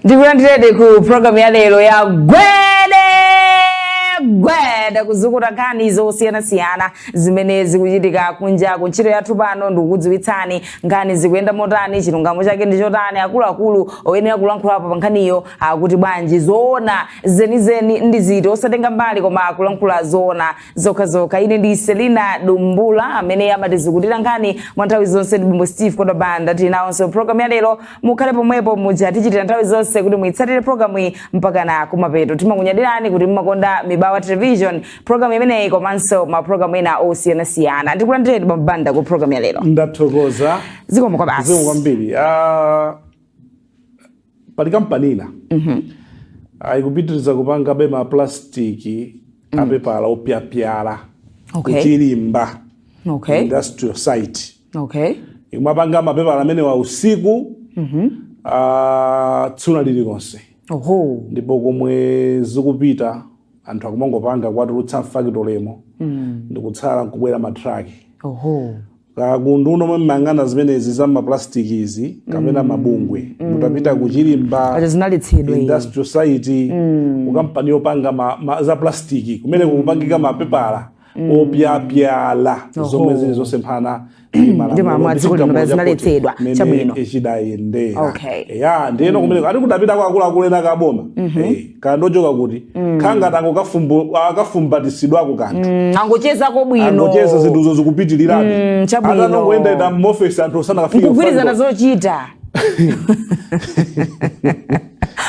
Ndikulandire ku program ya lero ya gwede kuzukuta nkhani zosiyana zimene zikuchitika kunja kuntchito yathu pano ndikukudziwitsani nkhani zikuyenda motani, chilungamo chake ndi chotani, akuluakulu oyenera kulankhulapo pa nkhaniyo akuti bwanji, zoona zenizeni ndi ziti osatenga mbali koma akulankhula zoona zokhazokha. Ine ndi Selina Dumbula amene amatizikutira nkhani mwa nthawi zonse ndi Bimbo Steve Kodabanda. Tinawonso program ya lero mukhale pomwepo muja tichitira nthawi zonse kuti muitsatire program iyi mpaka na kumapeto. Timakunyadirani kuti mmakonda Mibawa Television program imeneyi komanso ma program ena osiyana. Ndikulandireni Bambanda ku program ya lero. Ndathokoza. Zikomo kwa basi. Zikomo kwambiri. Pali kampanina. Ikupitiriza kupanga bema plastiki apepala opyapyala. Okay. Kuchilimba. Okay. Industrial site. Okay. Ikumapanga mapepala amenewa usiku. Tsuna lililonse. Oho. Ndipo komwe zikupita anthu akumangopanga kwatulutsa factory ndikutsala nkubwera matraki. Oho. Kakundu uno mmangana zimenezi za maplastiki izi kapena mabungwe mutapita kuchilimba zinalitsidwe industrial site ukampani yopanga za plastiki kumene kukupangika mapepala opyapyala zomwe zili zonse mphana zinalitsidwa chabwino echidayendera. Okay. Ya ndiyeno kumene ati kudapita kwa akuluakulu ena kaboma kandochoka kuti khanga tango kafumbatitsidwako kanthu angochezako bwino angocheza zinthuzo zikupitilirani chabwino atanongoenda ita m'office anthu osana kafika kugwirizana zochita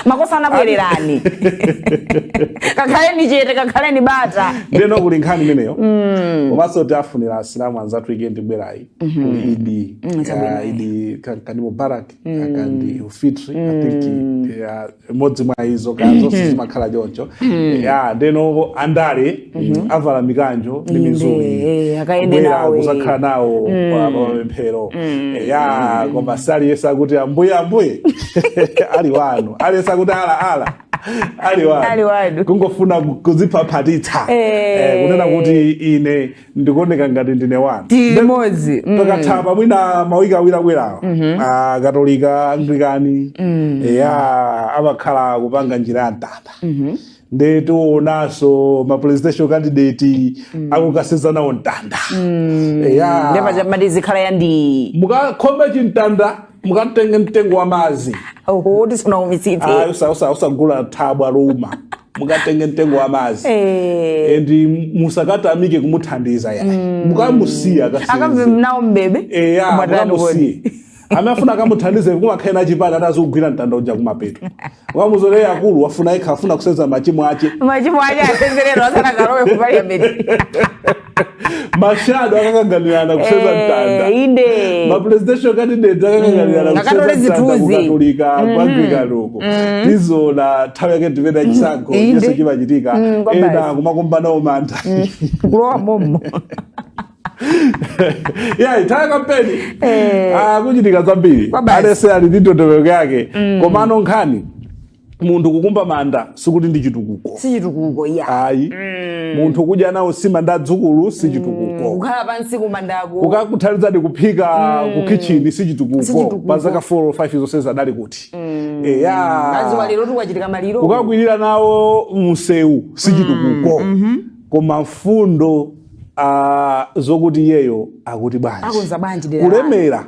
makosa anabwererani kakhaleni chete kakhaleni bata ndeno kuli nkhani imeneyo komanso tiafunira asilamu anzathu weekend bwerayi kuli idi kani Mubarak kandi ufitri atinki modzi mwa izo kanzonse zimakhala choncho ndeno andale avala mikanjo ndi mizuri akaende nawe kusakhala nawo pamapemphero koma saliyesa akuti ambuye ali wanu aliyesa kuti ali wanu kungofuna kuziphaphatitsa kunena kuti ine ndikuoneka ngati ndine wanu timodzi takathapa mwina mawiki awiri akwerawa Katolika Anglikani amakhala kupanga njira ya mtanda ndetonaso ma presidential candidate akukaseza nawo mtanda ndepa madizikhala yandi mukakhomba chimtanda mukatenge mtengo wa mazi tisuna umitsitsi usagula thabwa luma mukatenge mtengo wa mazi ndi musakatamike kumuthandiza mukamusiya akamve mnawo mbebe mukamusiye amafuna akamuthandize kumakhaena achipata atazogwira mtanda uja kumapeto ukamuzolera akulu wafuna ikha afuna kuseza machimo ache asenzerero asana kalowe kupali amene mashado akakanganirana kuseza mtanda inde ma presidential candidate akakanganirana kuseza mtanda kukatolika kwangikano izona thawe yake ndivena chisankho yese chimachitika ena kumakombanawo mantha kulowa momo ithaya kampeni kuchitika zambiri alese ali ndi ndondomeko yake komano nkhani munthu kukumba manda sikuti ndi chitukuko ayi munthu kudya nawo sima ndadzukulu si chitukuko kukhala pansi kumandako kukakuthandizani kuphika ku kitchen si chitukuko pa zaka 4 or 5 zonse zadali kuti maliro tukachitika maliro kukakwirira nawo msewu si chitukuko koma mfundo zokuti yeyo akuti akonza bwanji kulemera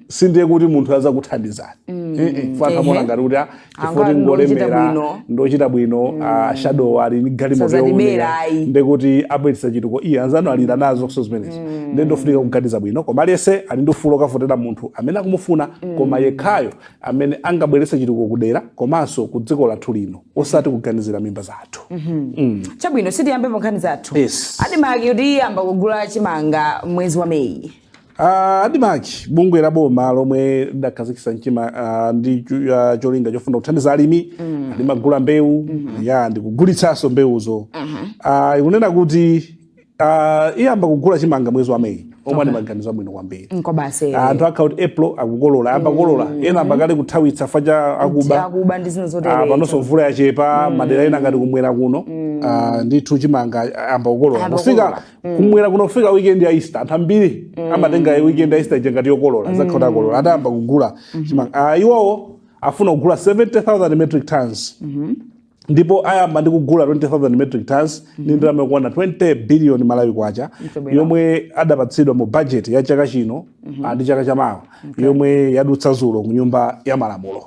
sindiye kuti munthu aza kuthandizani faka mona ngati kuti chifoti ngolemera ndochita bwino shadow ali ni galimoto yoonera ndekuti abwetsa chituko iye anzano alira nazo so zimenezi ndendofunika kuganiza bwino koma lese ali ndofulo kafotera munthu amene akumufuna koma yekhayo amene angabweretse chituko kudera komanso ku dziko lathu lino osati kuganizira mimba zathu chabwino sitiyambe pankhani zathu yes. Adimaki kuti amba kugula chimanga mwezi wa Meyi Adimaki bungwe la boma lomwe ndakhazikitsa mchima ndi cholinga chofuna kuthandiza alimi alimagula mbewu ya ndikugulitsanso mbewuzo ikunena kuti iyamba kugula chimanga mwezi wa Meyi omwe ndi maganizo abwino kwambiri kwa basi anthu akha kuti April akukolola amba kolola ena ambakale kuthawitsa facha akuba ndi zino zotere panonso mvula yachepa madera ena ngati kumwera kuno ndithu chimanga amba kukolola kufika kumwera kuno kufika weekend ya Easter anthu ambiri amatenga weekend ya Easter ngati yokolola zakhoda kolola atamba kugula chimanga iwowo afuna kugula 70,000 metric tons ndipo ayamba ndi kugula 20,000 metric tons ndi ndalama yokwana 20 billion Malawi kwacha yomwe adapatsidwa mu budget ya chaka chino ndi chaka chamawa yomwe yadutsa zulo ku nyumba ya malamulo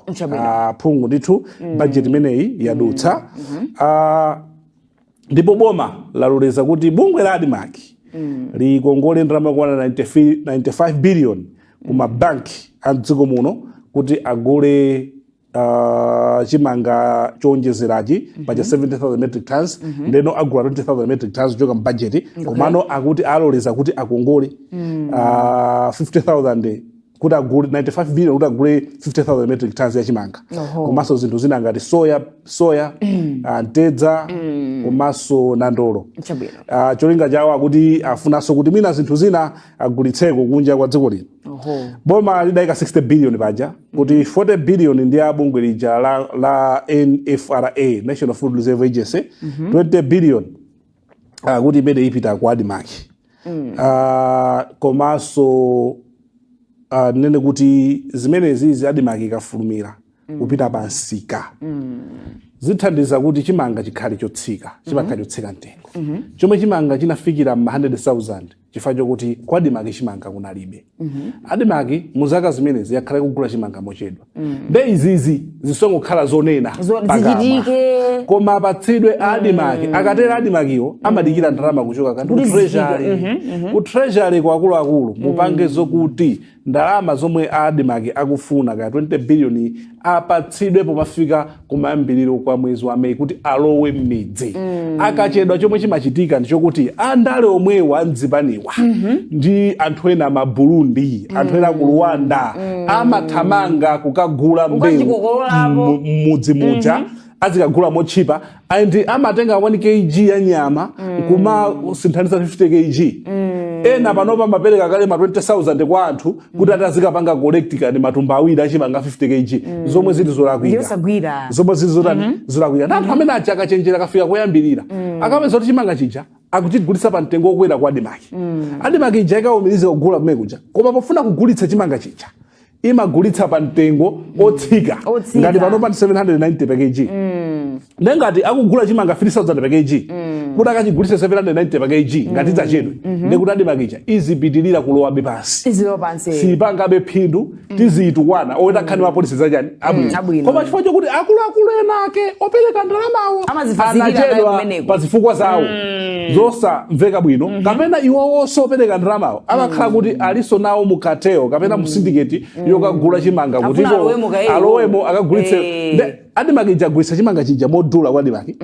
phungu ndithu budget imeneyi yadutsa ndipo boma laloleza kuti bungwe la Adimaki likongole ndalama yokwana 95 billion ku mabanki a dziko muno kuti agule chimanga chonjezerachi paja 70,000 metric tons ndeno agula 20,000 metric tons joka mbudget komano akuti aloleza kuti akongole 50,000 kuti agule 95 billion kuti agule 50,000 metric tons ya chimanga komanso zinthu zina ngati soya ntedza komanso nandolo cholinga chawo akuti afunanso kuti mwina zinthu zina agulitseko kunja kwa dziko lino boma lidayika 60 billion paja kuti 40 billion ndi abungwe lija la NFRA National Food Reserve Agency 20 billion kuti imene ipita kwa Adimaki komanso nene kuti zimenezi Adimaki ikafulumira kupita pansika zithandiza kuti chimanga chikhale chotsika chimakhala chotsika mtengo chomwe chimanga chinafikira ma 100,000 chifukwa chokuti kwa Adimaki chimanga kunalibe Adimaki muzaka zimenezi yakhala kugula chimanga mochedwa nde izizi zisongokhala zonena zichitike koma apatsidwe Adimaki akatera Adimakiwo amadikira ndalama kuchoka kandi ku treasury kwa akuluakulu mupange zokuti ndalama zomwe Adimaki akufuna ka 20 billion apatsidwe pomafika kumayambiriro kwa mwezi wa Meyi kuti alowe m'midzi akachedwa chomwe chimachitika ndichokuti andale omwewa andzipaniwa ndi anthu ena ma Burundi anthu ena ku Rwanda amathamanga kukagula mbewu mudzi muja azikagula mochipa and amatenga 1 kg ya nyama kuma sinthanisa 50 kg ena panopa mapereka kale ma 20,000 kwa anthu kuti atazikapanga collect kani matumba awiri achimanga 50 kg zomwe zili zolakwika zomwe zili zolakwika anthu amene achaka chenjera kafika koyambirira akameza kuti chimanga chija akuchigulitsa pa mtengo okwera kwa Adimaki Adimaki ija ikawumiriza kugula kumene kuja koma pofuna kugulitsa chimanga chija imagulitsa pa mtengo otsika ngati panopa 790 per kg ngati akugula chimanga 3,000 per kg kuti akachigulitsa 790 per kg ngati zachedwe ndekuti Adimaki ija izipitirira kulowabe pansi sipangabe phindu tiziitukwana oweta khani wa polisi zachani abwino koma chifukwa chokuti akuluakulu enake opereka ndalamawo anachedwa pa zifukwa zawo zosamveka bwino kapena iwowonso opereka ndalamawo amakhala kuti aliso nawo mukateo kapena mu syndicate yokagula chimanga kuti alowemo akagulitse Adimaki ija agulitsa chimanga chija modula kwa Adimaki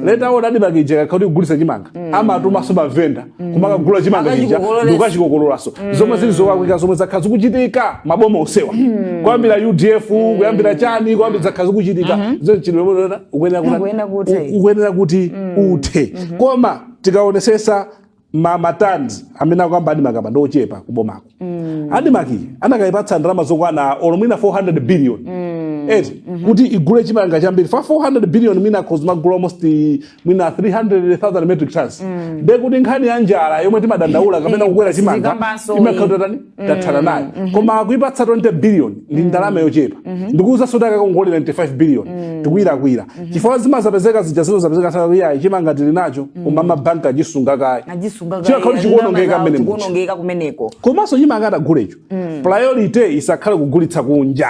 leta ona Adimaki ija kakauti kugulitsa chimanga amatumaso mavenda kumakagula chimanga chija ndikukachikokololanso zomwe zili zowakwika zomwe zakhala zikuchitika maboma osewa kuyambira UDF kuyambira chani kuyambira zakhala zikuchitika ukuyenera kuti uthe koma tikaonesesa matanzi amene akuyamba Adimaki apa ndochepa kubomako Adimaki anakayipatsa ndalama zokwana olomwina 400 billion eti kuti igule chimanga chambiri fa 400 billion mina cause magula almost mina 300,000 metric tons de kuti nkhani ya njala yomwe timadandaula kapena kukwera chimanga imakhala tani tathana nayo koma kuipatsa 20 billion ndi ndalama yochepa ndikuuza sotaka kongolera 95 billion tikuira chifukwa zimazapezeka zijazino zapezeka sawa chimanga tili nacho koma mabanka ajisunga kaya chikakhala chikuonongeka kumeneko komanso chimanga atagulecho priority isakhale kugulitsa kunja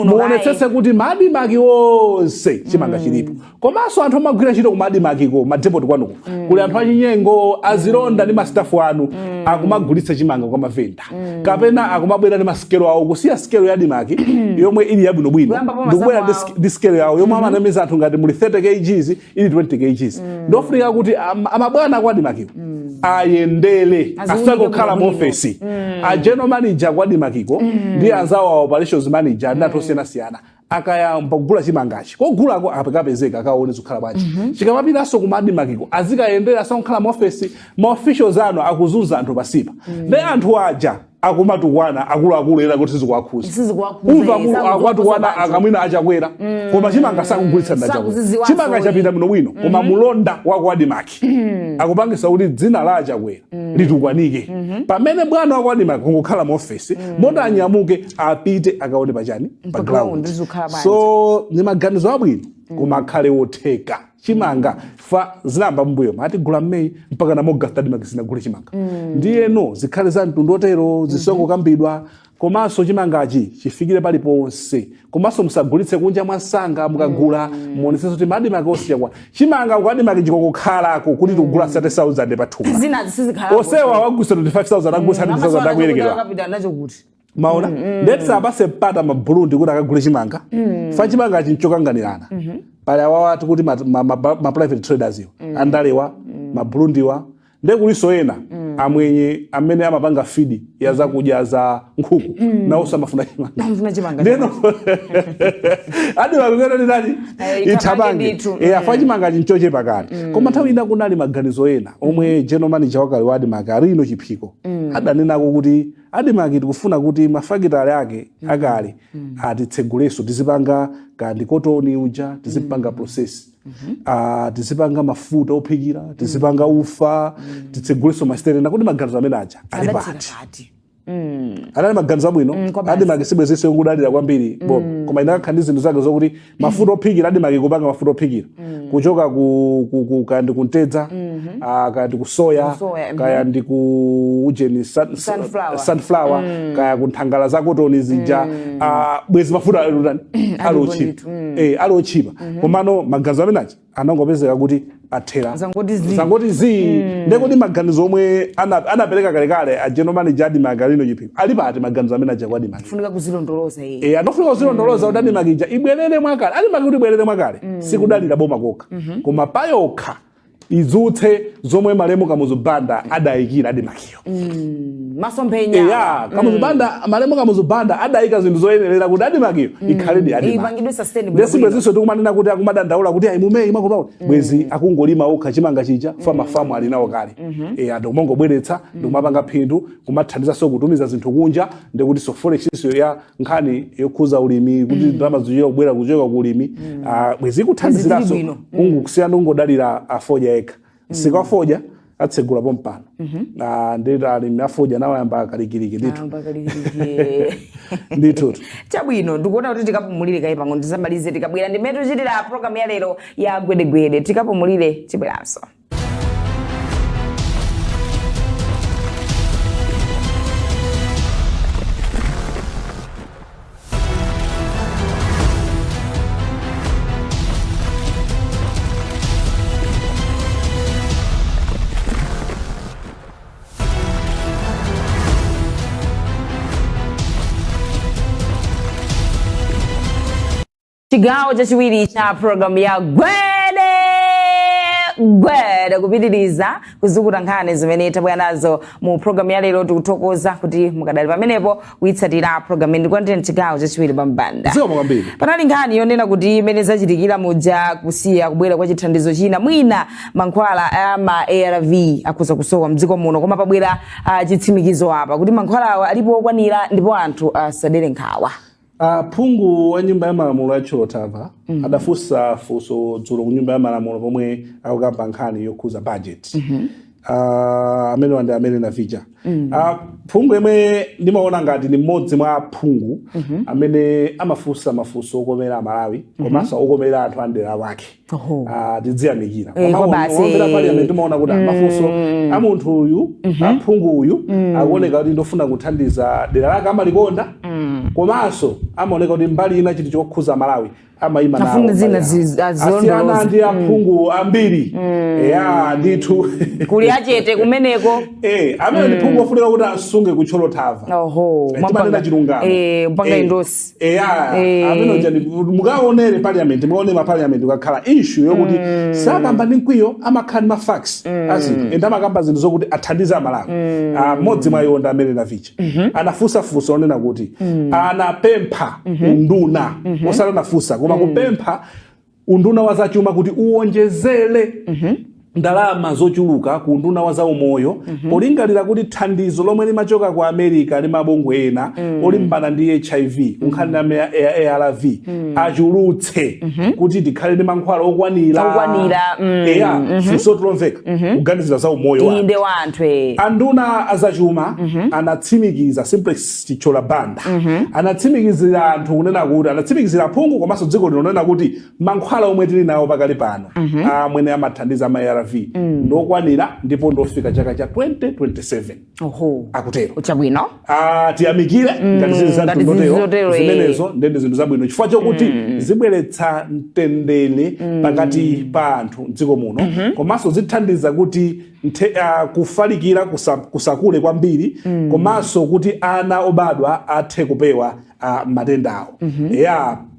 muonetsetse kuti madimaki onse chimanga chilipo komanso anthu amagwira ntchito ku madimakiko madepoti kwanuko kuli anthu achinyengo azilonda ndi masitafu anu akumagulitsa chimanga kwa mavenda kapena akumabwera ndi masikelo awo kusiya sikelo ya dimaki yomwe ili yabwinobwino ndikubwera ndi sikelo yawo yomwe amanamiza anthu ngati muli 30 kgs ili 20 kgs ndofunika kuti amabwana kwa dimakiko ayendele asakokhala mu ofesi a general manager kwa dimakiko ndi anzawo a operations manager ndi anthu osiyanasiyana akayamba kugula chimangachi kogulako apekapezeka akaone zikhala bwanji chikamapiranso ku madimakiko azikayendera asakokhala mu ofesi ma officials anu akuzunza anthu pasipa ndi anthu aja akumatukwana akuluakulu ena kuti sizikuwakhuza umva akwatukwana akamwina achakwera koma chimanga sakugulitsa ndachakwera chimanga chapita bwinobwino koma mulonda wako adimaki akupangisa kuti dzina la achakwera litukwanike pamene bwana wako adimaki kungokhala mu ofesi mota anyamuke apite akaone pachani pa ground so ni maganizo abwino koma akhale wotheka chimanga fa zinamba mbuyo mati gula May mpaka na August adimaki sinagule chimanga ndiyeno zikhale za mtundu otero zisongo kambidwa komanso chimangachi chifikire paliponse komanso musagulitse kunja mwansanga mukagula muonesenso kuti madimaki osiyakwa chimanga ukadimaki chikokukhalako kuti tikugula 30,000 pa thumba osewa wagulitsa 25,000 agulitsa 30,000 akuyerekedwa maona ndetsa apase mpata maburundi kuti akagule chimanga fa chimanga chinchokanganirana pali awawati kuti ma private traders yo andalewa maburundiwa ndekuliso ena amwenye amene amapanga feed ya zakudya za nkhuku nawo samafuna chimanga ndeno adi wakugenda ndi nani ithabange afa chimanga chinchoche pakati koma nthawi ina kunali maganizo ena omwe general manager wakale wa adimaki alino chiphiko adanenako kuti adimaki tikufuna kuti mafakitale ake akale atitseguleso tizipanga kandi kotoni uja tizipanga process tizipanga mafuta ophikira tizipanga ufa titseguleso masiterena kuti maganizo amene aja ali pati anali maganizo abwino adimaki sibwezeso yongudalira kwambiri koma inakakhala ndi zinthu zake zokuti mafuta ophikira adimaki kupanga mafuta ophikira kuchoka kandi kuntedza kandi kusoya kaya ndi ku ujeni sunflower kaya kunthangala za kotoni zija bwezi mafuta alochipa komano maganizo amene aja anangopezeka kuti athera zangoti zi ndekuti maganizo omwe anapereka kalekale a general manager adimaki alino chiphiko ali pati maganizo amene aja kwa adimaki funika kuzilondoloza anofunika kuzilondoloza kuti adimaki ija ibwerere mwakale adimaki kuti ibwerere mwakale sikudalira boma kokha koma payokha izutse zomwe malemu kamuzubanda adayikira adimakiyo masomphenya kamuzubanda malemu kamuzubanda adayika zinthu zoyenerera kuti adimakiyo ikhale ndi adimaki ndesibwezinso tikumanena kuti akumadandaula kuti ayimumeyi makupauli bwezi akungolima okha chimanga chija mafamu ali nawo kale ndikumangobweretsa ndikumapanga phindu kumathandizaso kutumiza zinthu kunja ndikuti sofolexinso ya nkhani yokhuza ulimi kuti ndalama zichokera kubwera kuchoka ku ulimi bwezi ikuthandiziraso kusiyana ungodalira afoja eka sikafoja atsegula pompano ndeta alimi afoja nawo yamba akalikiliki ndithu chabwino ndikuona kuti tikapumulire kayi pang'ono tisamalize tikabwera ndimetu chitira program ya lero ya gwedegwede tikapumulire tibweranso. Chigawo chachiwiri cha program ya gwede kupitiriza kuzukuta nkhani zimene tabwera nazo mu program ya lero tikuthokoza kuti mukadali pamenepo kuitsatira program ndi content chigawo chachiwiri pambanda. Panali nkhani yonena kuti imene zachitikira muja kusiya kubwera kwa chithandizo china mwina mankhwala ama ARV akuza kusowa mdziko muno koma pabwera chitsimikizo apa kuti mankhwala alipo okwanira ndipo anthu asadere nkhawa. Phungu wa nyumba ya malamulo ya Chilotava adafunsa funso dzulo ku nyumba ya malamulo pomwe akukamba nkhani yokhuza budget. Amenewa ndi amene navija. Phungu yemwe ndimaona ngati ni mmodzi mwa phungu amene amafunsa mafunso okomera Malawi komanso okomera anthu a ndera wake. Tidziyamikira. Ombera parliament timaona kuti mafunso a munthu uyu, phungu uyu akuoneka kuti ndofuna kuthandiza dera lake amalikonda. Komanso amaoneka kuti mbali ina chinthu chokhuza Malawi amayima nawo. Asiyana ndi aphungu ambiri. Ndithu. Kuli achete kumeneko. Amene ndi phungu ofunika kuti asunge ku Chilotava. Timanena chilungamo. Mpanga indosi. Amene njani mukaonere parliament, mukaone ma parliament ukakhala issue yokuti sakamba ndi mkwiyo amakhala ma facts. Enda makamba zinthu zokuti athandiza Malawi. Modzi mwa iwo ndi amene navicha. Anafunsa funso onena kuti anapempha unduna osala nafunsa koma kupempha unduna wa zachuma kuti uwonjezere ndalama zochuluka ku unduna wa zaumoyo polingalira kuti thandizo lomwe limachoka ku America limabungwe ena olimbana ndi HIV nkhani ya ARV achulutse kuti tikhale ndi mankhwala okwanira funso tulomveka kuganizira zaumoyo inde wanthu anduna azachuma anatsimikiza Simplex Chichola Banda anatsimikizira anthu kunena kuti anatsimikizira phungu komanso dziko linonena kuti mankhwala omwe tili nawo pakali pano amwene amathandiza ma ARV ndokwanira ndipo ndofika chaka cha 2027. Akutero. Chabwino. Tiyamikire ngati zinthu zimenezo ndende zinthu zabwino chifukwa chokuti zibweretsa mtendere pakati pa anthu dziko muno komanso zithandiza kuti kufalikira kusakule kwambiri komanso kuti ana obadwa athe kupewa matenda awo.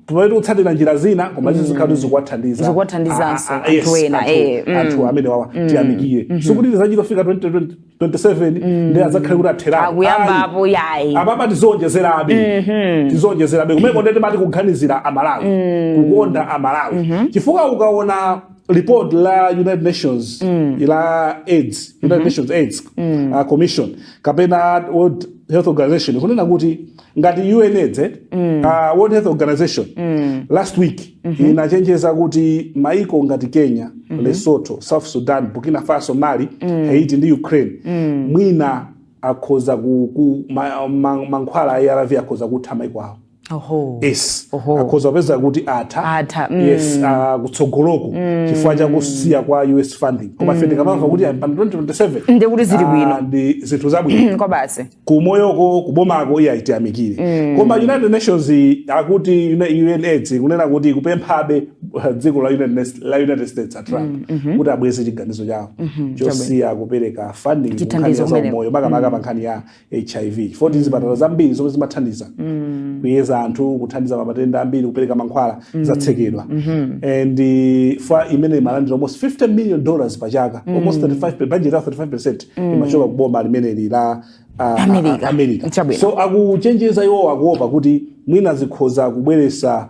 Tuwezi kutsatira njira zina koma zikhalu zikuwathandiza anthu ena anthu amene wawa tiyamikire sikuti zachitofika 2027 ndi azakhale kuti athera akuyambapo yayi apapa tizonjezerabe kumene ndeti mati kuganizira Amalawi kukonda Amalawi chifukwa ukaona report la United Nations ila AIDS United Nations AIDS Commission kapena World Health Organization kunena kuti ngati UNAIDS World Health Organization last week inachenjeza kuti maiko ngati Kenya, Lesotho, South Sudan, Burkina Faso, Mali, Haiti ndi Ukraine mwina akhoza mankhwala ya ARV akhoza kutha maiko awo. Akhoza peza kuti atha kutsogoloko chifukwa cha kusiya kwa US funding koma fete kamamva kuti pa 2027 ndi kuti zili bwino ndi zinthu zabwino kwa basi kumoyoko kubomako iya itiyamikire koma United Nations akuti UNAIDS kunena kuti kupemphabe dziko la United States Trump kuti abweze chiganizo chawo chosiya kupereka funding kuthandiza moyo makamaka pa nkhani ya HIV chifukwa zipatala zambiri zomwe zimathandiza kuyeza anthu kuthandiza matenda ambiri kupereka mankhwala zatsekedwa and for imene malandira almost $50 million pachaka almost 35% budget ya 35% imachoka kuboma limeneli la America. So akuchenjeza iwo akuopa kuti mwina zikhoza kubweresa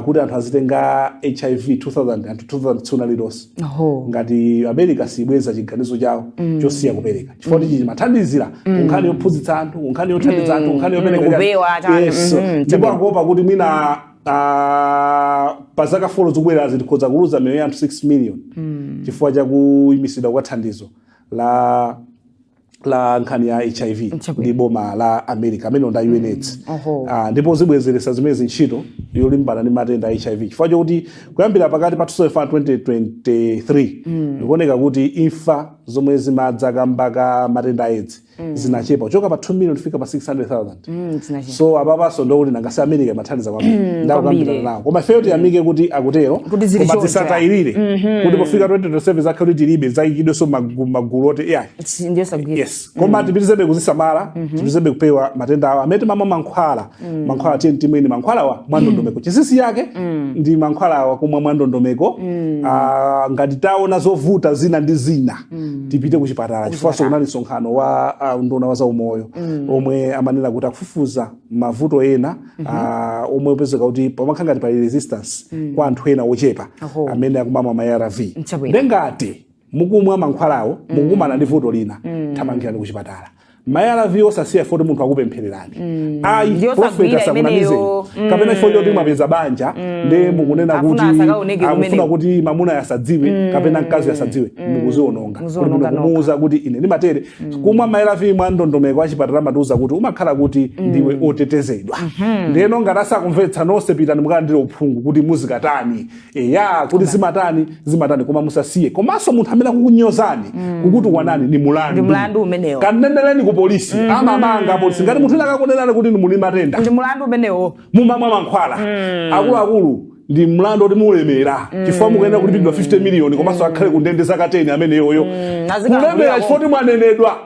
kuti anthu azitenga HIV 2000 and 2000 lidosi ngati America sibweza chiganizo chawo chosiya kupereka chifukwa kuti mathandizira nkhani yophunzitsa anthu nkhani yothandiza anthu nkhani yopereka ndipo akuopa kuti mwina pazaka folo zikubwera zikhoza kuluza miyoyo ya anthu 6 million chifukwa cha kuyimisidwa kwa thandizo la nkhani ya HIV ndi boma la America amene onda UNAIDS ndipo zibwezeresa zimene ntchito yolimbana ndi matenda ya HIV chifukwa chokuti kuyambira pakati pa 2023 ndikuoneka kuti imfa zomwe zimadza kambaka matenda AIDS zinachepa kuchoka pa 2 million kufika pa 600,000 so apapaso ndokuti nangasi America imathandiza kwambiri ndakukambirana nawo koma ifeyo tiyamike kuti akutero koma zisatayirire kuti pofika 2027 zakhe kuti tilibe zayikidwenso magulu oti koma tipitizebe kuzisamala tipitizebe kupewa matenda awo amene mama mankhwala timweni mankhwala wa mwandondomeko chisisi yake ndi mankhwala wa kumwa mwandondomeko ngati taona zovuta zina ndi zina tipite kuchipatala chifukwa kunali msonkhano wa unduna wa zaumoyo omwe amanena kuti akufufuza mavuto ena omwe upezeka kuti pamakhala ngati pali resistance kwa anthu ena ochepa amene akumamwa ma ARV ndengati mukumwa mankhwalawo mukumana ndi vuto lina thamangirani kuchipatala mayalavi osasiya foti munthu akupemphererani ayi profeti asakunamize kapena chifukwa choti mwapeza banja ndi mukunena kuti akufuna kuti mamuna yasadziwe kapena mkazi yasadziwe mukuziononga kumuuza kuti ine ndimatere kumwa mayalavi mwa ndondomeko achipatala matiuza kuti umakhala kuti ndiwe otetezedwa ndiyeno ngati asakumvetsa nonse pitani mukalandire uphungu kuti muzikatani kuti zimatani koma musasiye komanso munthu amene akukunyozani kukuti wanani ni mulandu umenewo kanendeleni ku polisi amamanga polisi ngati munthu akakunenani kuti muli matenda ndi mulandu umenewo mumamwa mankhwala akuluakulu ndi mlandu oti mulemera chifukwa mukuyenda kulipidwa 50 million komanso akhale kundende zaka 10 ameneyoyo kulemera chifukwa mwanenedwa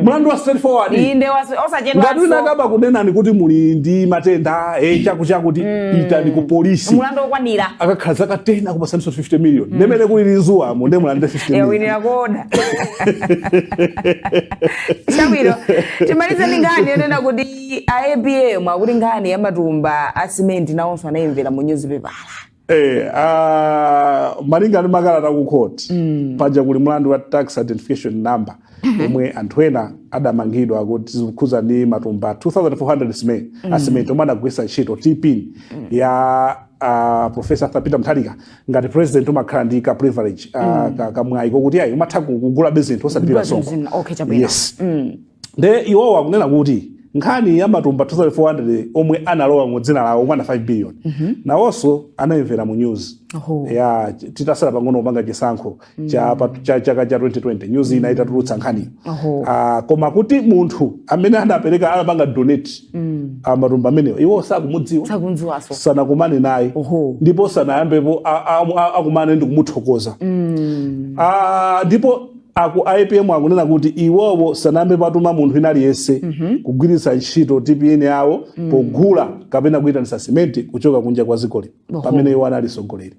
mlandu wa straightforward ngati nakaba kunenani kuti muli ndi matenda chakuti pitani ku polisi mlandu okwanira akakhala zaka 10 akupasaniso 50 million nemene kuli lizuwamo ndi mulande 50 million winira koda chabwino timalize ngani yonena kuti ABM akuti ngani yamatumba a cement nawonso anayimvera mu newspaper malinga ndi makalata ku court paja kuli mlandu wa tax identification number omwe anthu ena adamangidwa kuti zikukhuza ndi matumba 2400 cement omwe adagwisa ntchito tipin ya Professor Peter Mutharika ngati president umakhala ndi ka privilege kamwayi kokuti ayi umatha kugula business osalipira sonko yes nde iwo akunena kuti nkhani ya matumba 2400 omwe analowa mu dzina lawo omwe ana 5 billion nawonso anayimvera mu news ya titasala pang'ono kupanga chisankho chaka cha 2020 news ina itatulutsa nkhani koma kuti munthu amene anapereka anapanga donate matumba amenewo iwo sakumudziwa sanakumane naye ndipo sanayambepo akumane ndi kumuthokoza ndipo aku APM akunena kuti iwowo sanambe patuma munthu inali yese kugwiritsa ntchito TPN yawo pogula kapena kuitanisa simenti kuchoka kunja kwa zikoli pamene iwo anali sogoleri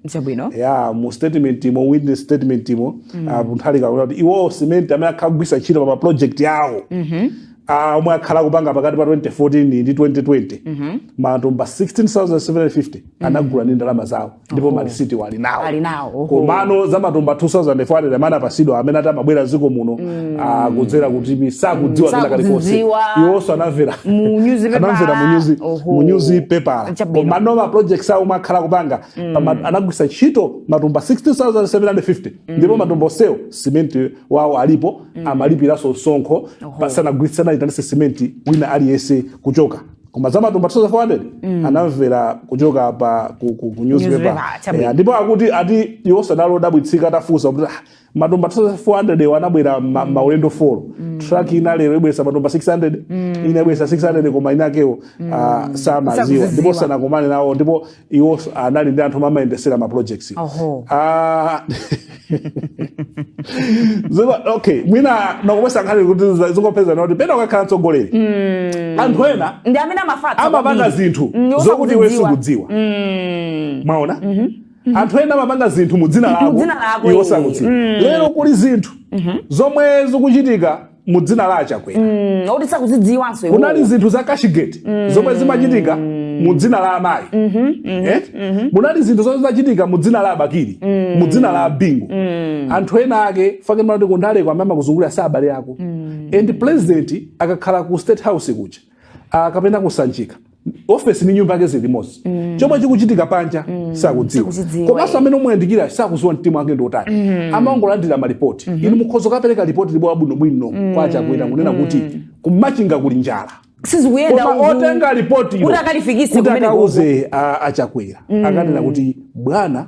mu statement imo witness statement imo Mutharika kuti iwowo simenti amene akagwisa ntchito pa project yawo omwe akhala kupanga pakati pa 2014 ndi 2020 matumba 16,750 anagula ndi ndalama zawo ndipo malisiti wali nawo komano za matumba 2,400 amene apasidwa amene atamabwera ziko muno kudzera kuti sakudziwa zina kalikonse iwonso anamvera mu newspaper komano ma projects awo omwe akhala kupanga anagwisa ntchito matumba 16,750 ndipo matumba onsewo simenti wawo alipo amalipiranso msonkho pasanagwitsana itanise simenti wina aliyese kuchoka koma za matumba 2400 anamvera kuchoka pa ku newspaper ndipo akuti ati iwonso analodabwitsika atafunsa kuti matumba 2400 wanabwera maulendo 4 truck ina lero ibwesa matumba 600 ina ibwesa 600 koma inakewo samaziwa ndipo sanakomane nawo ndipo iwo anali ndi anthu amayendesera ma projects okay mwina nakomesa nkhani kuti zingopeza noti pena ukakhala mtsogoleri anthu ena ndi amene amapanga zinthu zokuti iwe sukudziwa mwaona anthu ena amapanga zinthu mu dzina lako iwo sakudziwa lero kuli zinthu zomwe zikuchitika mu dzina la Chhakwera oti sakuzidziwanso iwo kunali zinthu za Kashigate zomwe zimachitika mu dzina la amayi munali zinthu zomwe zimachitika mu dzina la Abakiri mu dzina la Bingu anthu ena ake fake mati kundale kwa mama kuzungulira sabale yako and president akakhala ku state house kuja kapena kusanjika office ni nyumba yake zilimozi chomwe chikuchitika panja sakudziwa komanso amene omuyandikira sakuziwa mtima wake ndi otani amaongolandira malipoti inu mukhozo kapereka ripoti libo bwino kwa Chhakwera kunena kuti kumachinga kuli njala sizikuyenda otenga ripoti kuti akalifikise kumene kuze Chhakwera akanena kuti bwana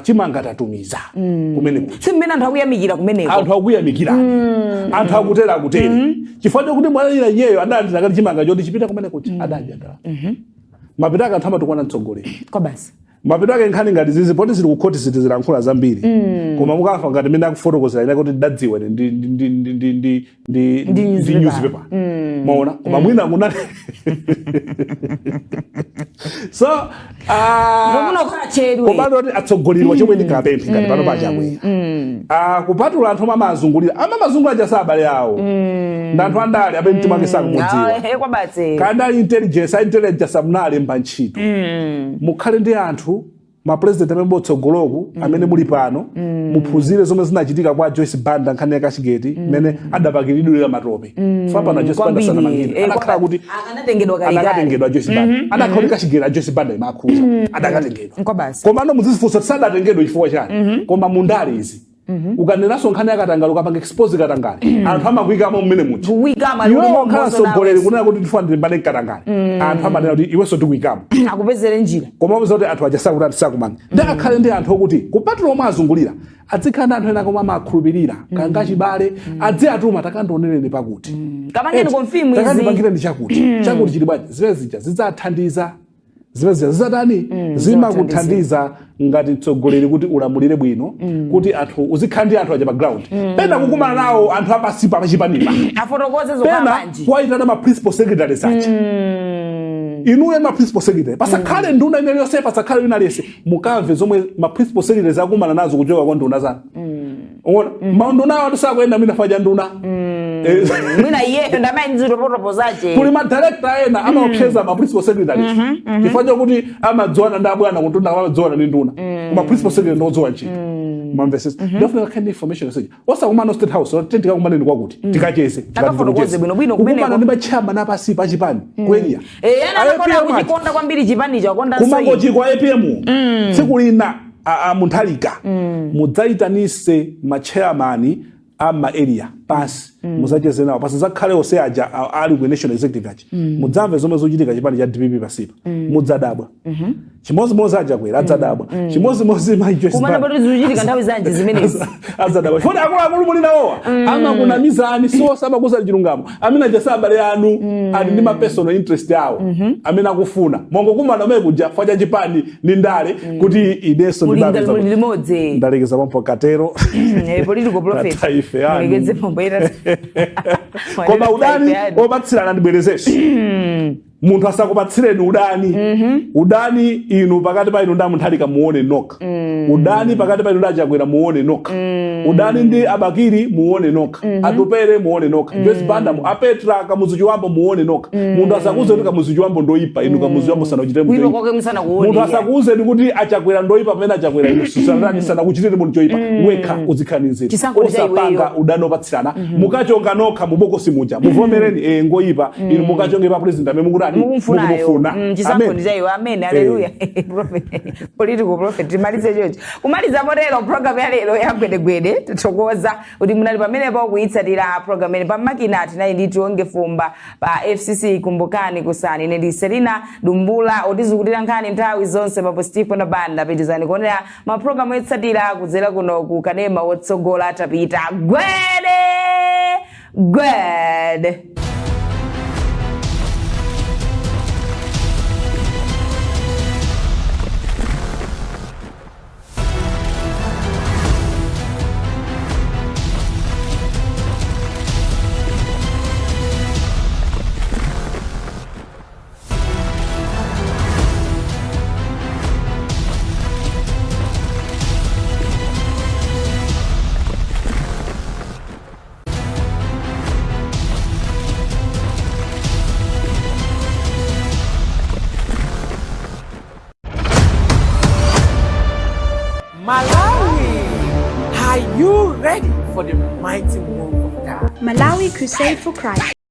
chimanga tatumiza kumene kuti simene anthu akuyamikira kumeneko anthu akuyamikira anthu akutera chifukwa kuti mwalira nyeyo adati zakati chimanga choti chipita kumene kuti adadya mapita ake anthu amatukwana mtsogoleri kwa basi mapita ake nkhani ngati zizi poti zili kukhoti ziti zilankhula zambiri koma mukafa ngati mene akufotokozera ina kuti dadziwa ndi newspaper maona koma mwina kunali so koma ndoti atsogoleri chomwe ndikapemphe ngati pano pa Chhakwera kupatula anthu amamazungulira cha abale yawo ndi anthu andale amene mtima wake sakumudziwa kandi ali intelligence amunali mba ntchito mukhale ndi anthu mapresident amene botsogoloku amene muli pano muphunzire zomwe zinachitika kwa Joyce Banda nkhani ya Kachigeti mmene adapakiridwira matope fa pano Joyce Banda sanamangire anakhala kuti anakatengedwa Joyce Banda anakhala kuti Kachigeti a Joyce Banda imakhuza adakatengedwa koma ano muzifunsa sadatengedwa chifukwa chani koma mundale izi ukanenaso nkhani yakatangale ukapanga expose katangale anthu amakuikamo mmene muti iwe okhala mtsogoleri kunena kuti ndifanire mbale katangale anthu amanena kuti iwenso tikuikamo akupezere njira koma uza kuti anthu aja sakuti sakumanga ndi akhale ndi anthu okuti kupatula omwe azungulira adzikhala anthu ena koma amakhulupirira kanga chibale adzi atuma takandionereni pakuti kamangeni konfimu izi takandipangire ndi chakuti chili bwanji zimene zija zidzathandiza zimene zidzatani zimakuthandiza ngati mtsogoleri kuti ulamulire bwino kuti anthu uzikhala ndi anthu aja pa ground pena kukumana nawo anthu apasipa pachipanipa afotokoze zokamanji kuwaitana ma principal secretary sacha inuye ma principal secretary pasakhale nduna imene yonse pasakhale wina lese mukamve zomwe ma principal secretary akumana nazo kuchoka kwa nduna zanu ona maunduna awo tisakuenda mina faja nduna mina iye ndamainziro potopozaje kuli ma director ena amaopseza ma principal secretary chifukwa kuti amadziwana ndi abwana kutunda amadziwana ndi nduna kuma principal secretary ndodziwa nchi mamveses ndofuna kind information seja osakumana state house tentika kumaneni kwakuti tikacheze akafotokoze bwino kumene kumana ndi machamba napasi pachipani kweliya anakonda kuchikonda kwambiri chipani chakonda soyi kumangochi kwa APM tsiku lina munthalika mudzaitanise machairman ama area pasi muzacheze nawo pasi zakhale ose aja ali ku national executive aja mudzamve zomwe zochitika chipani cha DPP pasipa mudzadabwa chimozimozi aja kwera adzadabwa chimozimozi maijo kumana bado zochitika nthawi zanji zimenezi adzadabwa chifukwa akulu muli nawowa amakunamizani so sabakuza chilungamo amene aja abale anu ali ndi ma personal interest yawo amene akufuna mongo kumana mwe kuja faja chipani ni ndale kuti ideso ndibaza limodzi ndalekeza pompo katero political prophet mulegeze pombo ira koma udani obatsirana ndibwerezeso munthu asakupatsireni udani inu pakati pa inu nda munthalika muone noka udani pakati pa inu nda Chhakwera muone noka udani ndi abakiri muone noka atupere muone noka Joyce Banda apetra kamuzuchi wambo muone noka munthu asakuze kuti kamuzuchi wambo ndoipa inu kamuzuchi wambo sana uchite munthu kwake musana kuone munthu asakuze kuti Chhakwera ndoipa pamene Chhakwera inu susana sana kuchitire munthu choipa wekha uzikhanizira osapanga udani opatsirana mukachonga noka mubokosi muja muvomereni ngoipa inu mukachonge pa president amene mufuna chisankho ndichaiwe amen haleluya prophet political prophet timalize chocho kumaliza motero program ya lero ya gwedegwede tithokoza kuti munali pamene pa kuitsatira program ene pamakina tinayi ndithu onge fumba pa FCC kumbukani kusani ine ndi Selina Dumbula otizukutira nkhani nthawi zonse pa Steve na Banda pitizani kuonera ma program etsatira kudzera kuno ku kanema wotsogola tapita gwede Malawi, are you ready for the mighty move of God? Malawi Crusade for Christ.